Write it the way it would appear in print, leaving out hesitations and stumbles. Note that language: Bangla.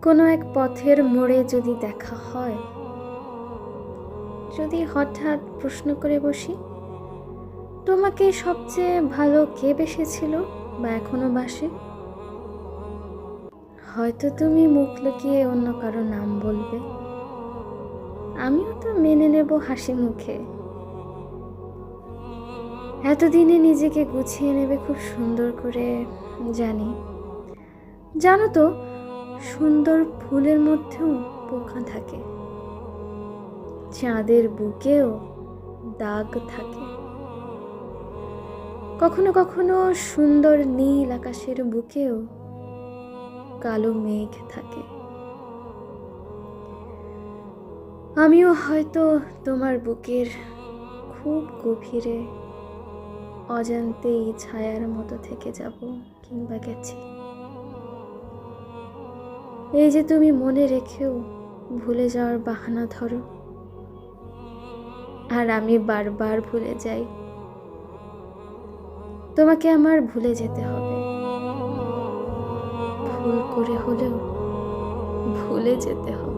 কোনো এক পথের মোড়ে যদি দেখা হয়, যদি হঠাৎ প্রশ্ন করে বসি, তোমাকে সবচেয়ে ভালো কে বেসেছিল বা এখনো বাসে, হয়তো তুমি মুখ লুকিয়ে অন্য কারো নাম বলবে, আমিও তো মেনে নেব হাসি মুখে। এতদিনে নিজেকে গুছিয়ে নেবে খুব সুন্দর করে, জানি। জানো তো, সুন্দর ফুলের মধ্যেও পোকা থাকে, চাঁদের বুকেও দাগ থাকে, কখনো কখনো সুন্দর নীল আকাশের বুকেও কালো মেঘ থাকে। আমিও হয়তো তোমার বুকের খুব গভীরে অজান্তেই ছায়ার মতো থেকে যাব, কিংবা গেছি। এই যে তুমি মনে রেখেও ভুলে যাওয়ার বাহানা ধরো, আর আমি বারবার ভুলে যাই। তোমাকে আমার ভুলে যেতে হবে, ভুল করে হলেও ভুলে যেতে হবে।